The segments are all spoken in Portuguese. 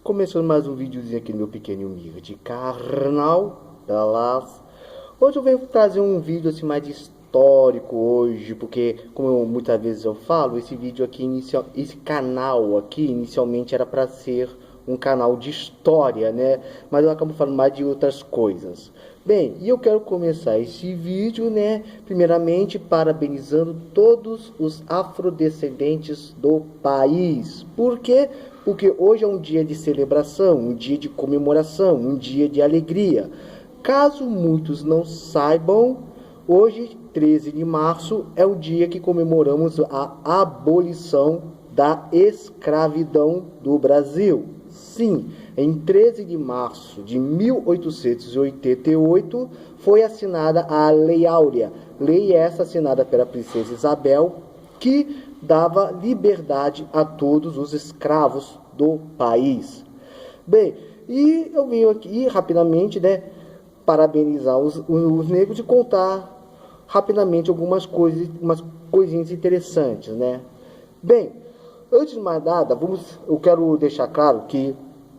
Começando mais um videozinho aqui no meu pequeno e humilde canal, beleza? Hoje eu venho trazer um vídeo assim mais histórico hoje, porque muitas vezes eu falo, esse vídeo aqui, esse canal aqui inicialmente era para ser um canal de história, né? Mas eu acabo falando mais de outras coisas. Bem, e eu quero começar esse vídeo, né? Primeiramente, parabenizando todos os afrodescendentes do país. Por quê? Porque hoje é um dia de celebração, um dia de comemoração, um dia de alegria. Caso muitos não saibam, hoje, 13 de março, é o dia que comemoramos a abolição da escravidão do Brasil. Sim, em 13 de março de 1888 foi assinada a Lei Áurea, lei essa assinada pela princesa Isabel, que dava liberdade a todos os escravos do país. Bem, e eu venho aqui rapidamente, né, parabenizar os negros e contar rapidamente algumas coisas, umas coisinhas interessantes, né? Bem, antes de mais nada, eu quero deixar claro que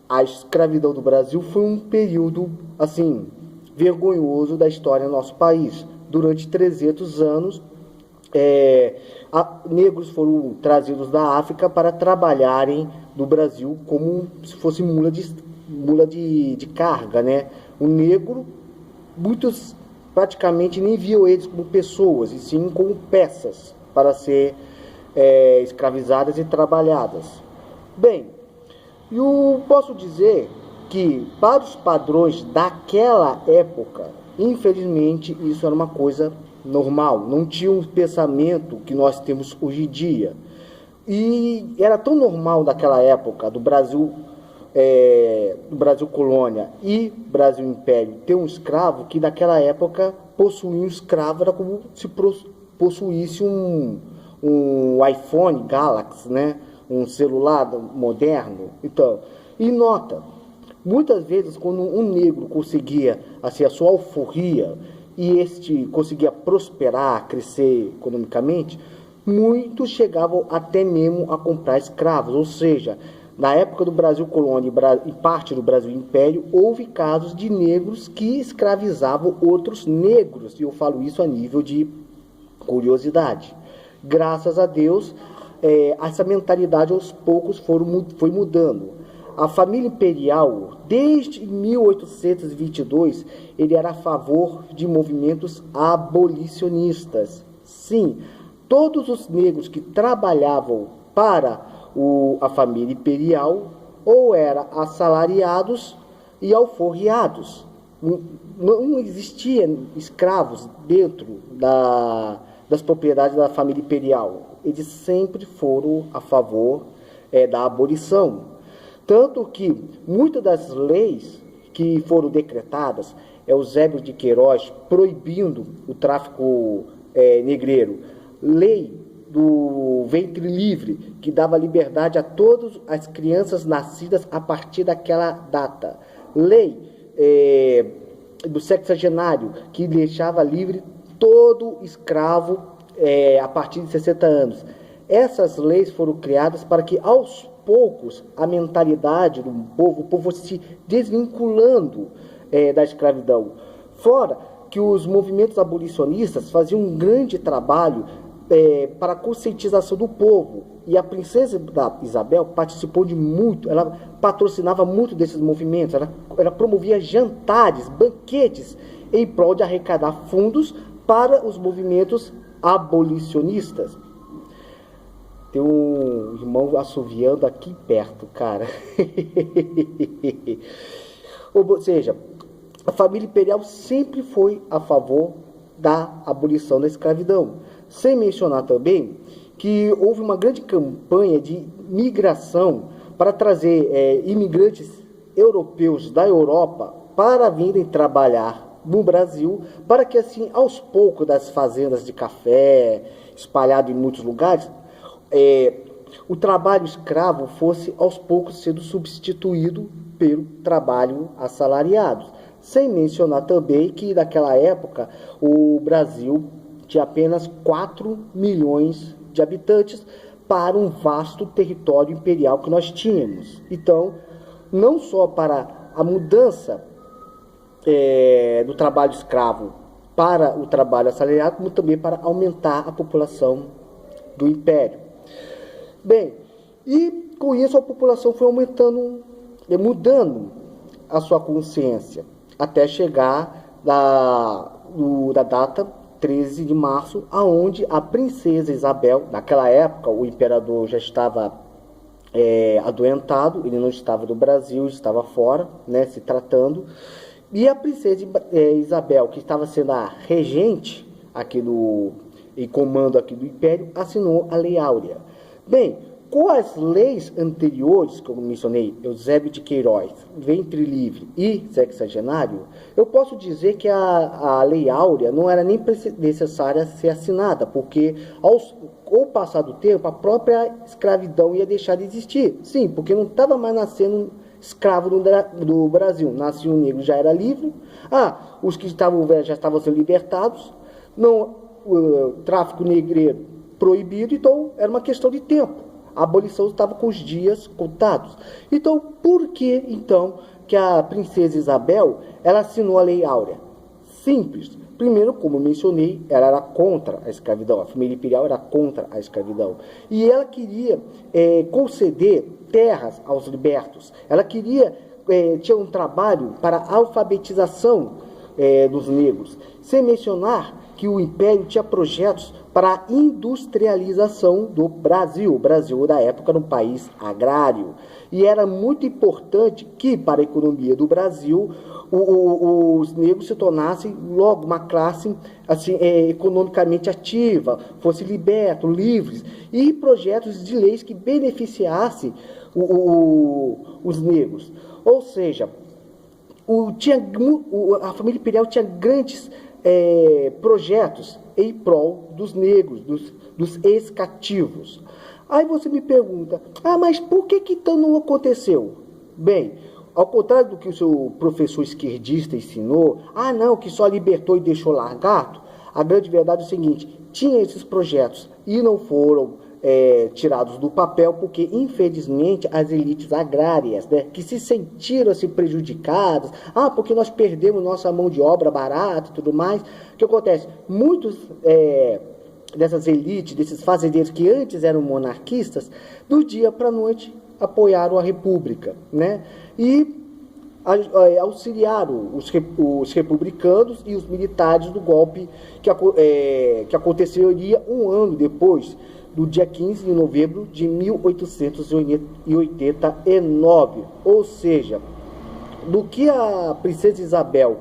a escravidão do Brasil foi um período, assim, vergonhoso da história do nosso país. Durante 300 anos, negros foram trazidos da África para trabalharem no Brasil como se fosse mula de carga, né? O negro, muitos praticamente nem viam eles como pessoas, e sim como peças para ser escravizadas e trabalhadas. Bem, eu posso dizer que para os padrões daquela época, infelizmente isso era uma coisa normal, não tinha um pensamento que nós temos hoje em dia. E era tão normal daquela época, do Brasil colônia e Brasil império, ter um escravo, que naquela época possuir um escravo era como se possuísse um iPhone Galaxy, né? Um celular moderno. Então, e nota, muitas vezes quando um negro conseguia assim, a sua alforria e este conseguia prosperar, crescer economicamente, muitos chegavam até mesmo a comprar escravos. Ou seja, na época do Brasil colônia e parte do Brasil império, houve casos de negros que escravizavam outros negros, e eu falo isso a nível de curiosidade. Graças a Deus, essa mentalidade aos poucos foi mudando. A família imperial, desde 1822, ele era a favor de movimentos abolicionistas. Sim, todos os negros que trabalhavam para a família imperial ou eram assalariados e alforriados. Não existia escravos dentro das propriedades da família imperial. Eles sempre foram a favor da abolição. Tanto que muitas das leis que foram decretadas, Eusébio de Queiroz proibindo o tráfico negreiro, lei do ventre livre, que dava liberdade a todas as crianças nascidas a partir daquela data, lei do sexagenário, que deixava livre todo escravo a partir de 60 anos. Essas leis foram criadas para que, aos poucos, a mentalidade do povo, o povo fosse se desvinculando da escravidão. Fora que os movimentos abolicionistas faziam um grande trabalho para a conscientização do povo. E a princesa Isabel participou de muito, ela patrocinava muito desses movimentos, ela promovia jantares, banquetes, em prol de arrecadar fundos para os movimentos abolicionistas. Tem um irmão assoviando aqui perto, cara. Ou seja, a família imperial sempre foi a favor da abolição da escravidão. Sem mencionar também que houve uma grande campanha de migração para trazer imigrantes europeus da Europa para virem trabalhar no Brasil, para que assim, aos poucos, das fazendas de café espalhado em muitos lugares, o trabalho escravo fosse aos poucos sendo substituído pelo trabalho assalariado. Sem mencionar também que naquela época o Brasil tinha apenas 4 milhões de habitantes para um vasto território imperial que nós tínhamos. Então, não só para a mudança do trabalho escravo para o trabalho assalariado, como também para aumentar a população do Império. Bem, e com isso a população foi aumentando, mudando a sua consciência, até chegar da data 13 de março, aonde a princesa Isabel, naquela época o imperador já estava adoentado, ele não estava no Brasil, estava fora, né, se tratando, e a princesa Isabel, que estava sendo a regente aqui em comando aqui do Império, assinou a Lei Áurea. Bem, com as leis anteriores, que eu mencionei, Eusébio de Queiroz, Ventre Livre e Sexagenário, eu posso dizer que a Lei Áurea não era nem necessária ser assinada, porque com o passar do tempo, a própria escravidão ia deixar de existir. Sim, porque não estava mais nascendo escravo do Brasil. Nascia um negro, já era livre. Os que estavam velhos já estavam sendo libertados. O tráfico negreiro proibido, então era uma questão de tempo. A abolição estava com os dias contados. Então, por que, então, que a princesa Isabel, ela assinou a Lei Áurea? Simples. Primeiro, como eu mencionei, ela era contra a escravidão. A família imperial era contra a escravidão. E ela queria conceder terras aos libertos. Ela queria, tinha um trabalho para a alfabetização dos negros. Sem mencionar que o Império tinha projetos para a industrialização do Brasil. O Brasil, da época, era um país agrário. E era muito importante que, para a economia do Brasil, os negros se tornassem logo uma classe assim, economicamente ativa, fossem libertos, livres, e projetos de leis que beneficiassem os negros. Ou seja, a família imperial tinha grandes projetos em prol dos negros, dos ex-cativos. Aí você me pergunta, mas por que então não aconteceu? Bem, ao contrário do que o seu professor esquerdista ensinou, não, que só libertou e deixou largado, a grande verdade é o seguinte, tinha esses projetos e não foram tirados do papel, porque infelizmente as elites agrárias, né, que se sentiram assim, prejudicadas, porque nós perdemos nossa mão de obra barata e tudo mais, o que acontece? Muitos dessas elites, desses fazendeiros que antes eram monarquistas, do dia para a noite apoiaram a República, né? E auxiliaram os republicanos e os militares do golpe que aconteceria um ano depois, do dia 15 de novembro de 1889. Ou seja, do que a princesa Isabel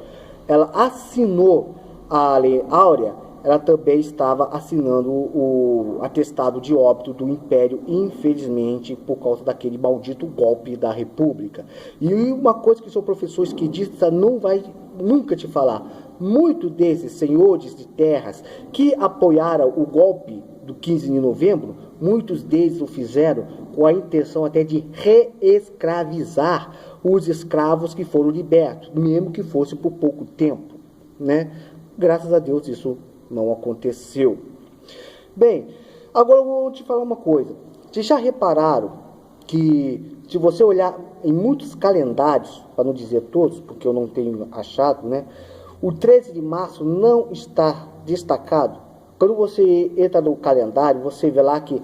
ela assinou a Lei Áurea, ela também estava assinando o atestado de óbito do Império, infelizmente, por causa daquele maldito golpe da República. E uma coisa que seu professor esquerdista não vai nunca te falar, muitos desses senhores de terras que apoiaram o golpe do 15 de novembro, muitos deles o fizeram com a intenção até de reescravizar os escravos que foram libertos, mesmo que fosse por pouco tempo, né? Graças a Deus isso não aconteceu. Bem, agora eu vou te falar uma coisa. Vocês já repararam que, se você olhar em muitos calendários, para não dizer todos, porque eu não tenho achado, né? O 13 de março não está destacado. Quando você entra no calendário, você vê lá que,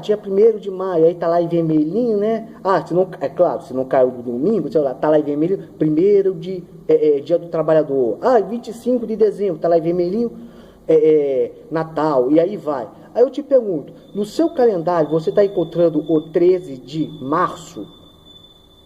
dia 1º de maio, aí tá lá em vermelhinho, né? Se não, é claro, se não caiu no domingo, sei lá, tá lá em vermelhinho, 1º de dia do trabalhador. 25 de dezembro, tá lá em vermelhinho, Natal, e aí vai. Aí eu te pergunto, no seu calendário, você está encontrando o 13 de março?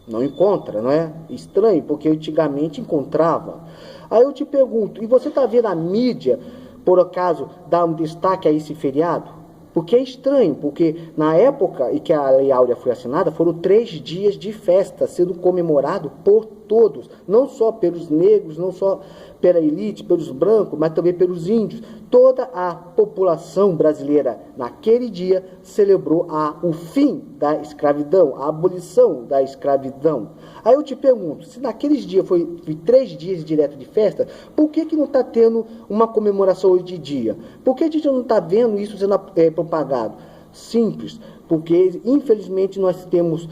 Não encontra, não é? Estranho, porque antigamente encontrava. Aí eu te pergunto, e você está vendo a mídia, por acaso, dar um destaque a esse feriado? Porque é estranho, porque na época em que a Lei Áurea foi assinada, foram 3 dias de festa, sendo comemorado por todos, não só pelos negros, não só pela elite, pelos brancos, mas também pelos índios. Toda a população brasileira, naquele dia, celebrou o fim da escravidão, a abolição da escravidão. Aí eu te pergunto, se naqueles dias foi 3 dias direto de festa, por que não está tendo uma comemoração hoje de dia? Por que a gente não está vendo isso sendo propagado? Simples, porque infelizmente nós temos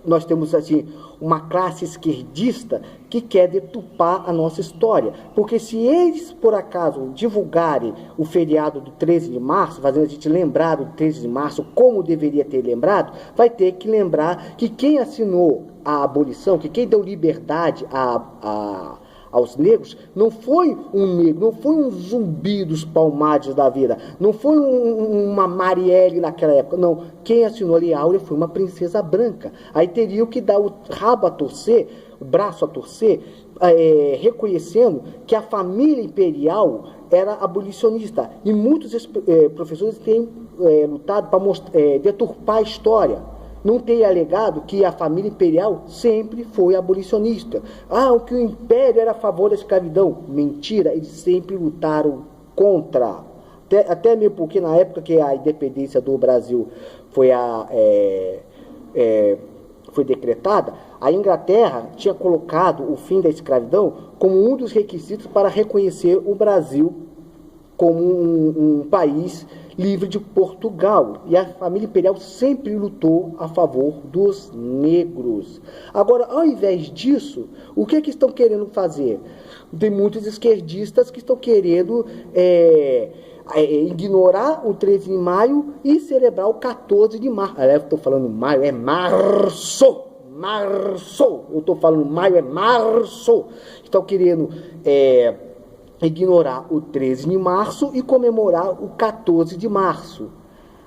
nós temos assim uma classe esquerdista que quer deturpar a nossa história, porque se eles por acaso divulgarem o feriado do 13 de março, fazendo a gente lembrar do 13 de março como deveria ter lembrado, vai ter que lembrar que quem assinou a abolição, que quem deu liberdade aos negros, não foi um negro, não foi um Zumbi dos Palmares da vida, não foi uma Marielle naquela época, não. Quem assinou a Lei Áurea foi uma princesa branca. Aí teriam que dar o rabo a torcer, o braço a torcer, reconhecendo que a família imperial era abolicionista. E muitos professores têm lutado para deturpar a história. Não tem alegado que a família imperial sempre foi abolicionista. Que o império era a favor da escravidão. Mentira, eles sempre lutaram contra. Até mesmo porque na época que a independência do Brasil foi decretada, a Inglaterra tinha colocado o fim da escravidão como um dos requisitos para reconhecer o Brasil como um país livre de Portugal. E a família imperial sempre lutou a favor dos negros. Agora, ao invés disso, o que estão querendo fazer? Tem muitos esquerdistas que estão querendo ignorar o 13 de maio e celebrar o 14 de março. Eu estou falando maio, é março! Março! Eu estou falando maio, é março! Estão querendo ignorar o 13 de março e comemorar o 14 de março.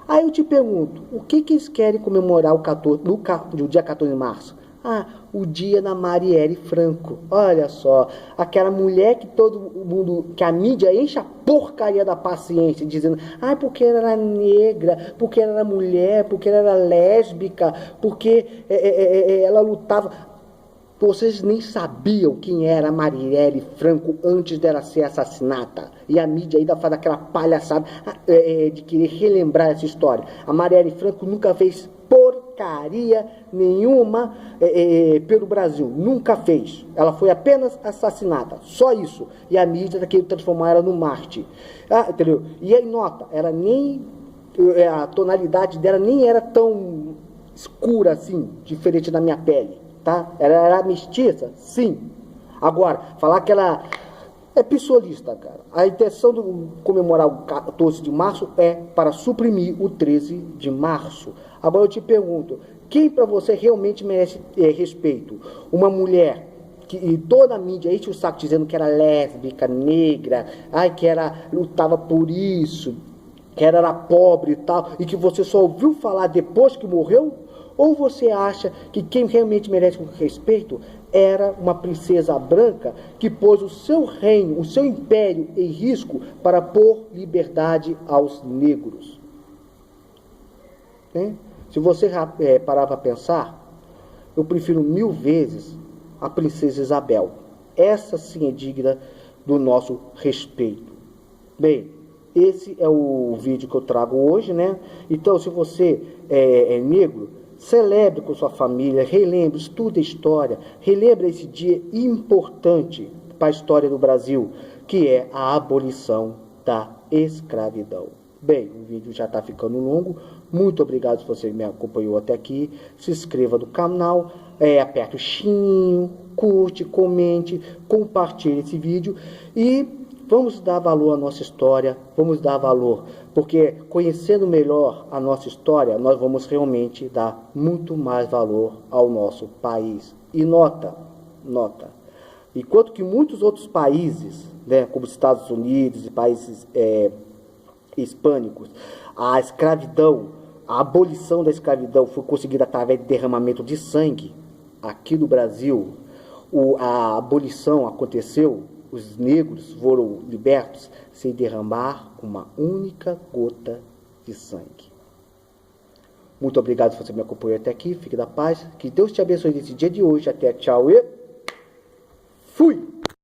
Aí eu te pergunto, o que eles querem comemorar no dia 14 de março? O dia da Marielle Franco. Olha só, aquela mulher que todo mundo, que a mídia enche a porcaria da paciência, dizendo, porque ela era negra, porque ela era mulher, porque ela era lésbica, porque ela lutava. Vocês nem sabiam quem era a Marielle Franco antes dela ser assassinada. E a mídia ainda faz aquela palhaçada de querer relembrar essa história. A Marielle Franco nunca fez porcaria nenhuma pelo Brasil. Nunca fez. Ela foi apenas assassinada. Só isso. E a mídia está querendo transformar ela no Marte. Entendeu? E aí, nota, ela nem... a tonalidade dela nem era tão escura assim, diferente da minha pele. Tá? Ela era mestiça? Sim. Agora, falar que ela é pissolista, cara. A intenção de comemorar o 14 de março é para suprimir o 13 de março. Agora eu te pergunto, quem para você realmente merece respeito? Uma mulher que toda a mídia enche o saco dizendo que era lésbica, negra, que lutava por isso, que era pobre e tal, e que você só ouviu falar depois que morreu? Ou você acha que quem realmente merece respeito era uma princesa branca que pôs o seu reino, o seu império em risco para pôr liberdade aos negros? Se você parar para pensar, eu prefiro 1000 vezes a princesa Isabel. Essa sim é digna do nosso respeito. Bem, esse é o vídeo que eu trago hoje, né? Então, se você é negro, celebre com sua família, relembre, estude a história, relembre esse dia importante para a história do Brasil, que é a abolição da escravidão. Bem, o vídeo já está ficando longo. Muito obrigado se você me acompanhou até aqui. Se inscreva no canal, aperte o sininho, curte, comente, compartilhe esse vídeo e vamos dar valor à nossa história, vamos dar valor, porque conhecendo melhor a nossa história, nós vamos realmente dar muito mais valor ao nosso país. E nota, enquanto que muitos outros países, né, como os Estados Unidos e países hispânicos, a escravidão, a abolição da escravidão foi conseguida através de derramamento de sangue. Aqui no Brasil, a abolição aconteceu, os negros foram libertos sem derramar uma única gota de sangue. Muito obrigado se você me acompanhou até aqui. Fique na paz. Que Deus te abençoe nesse dia de hoje. Até tchau e fui!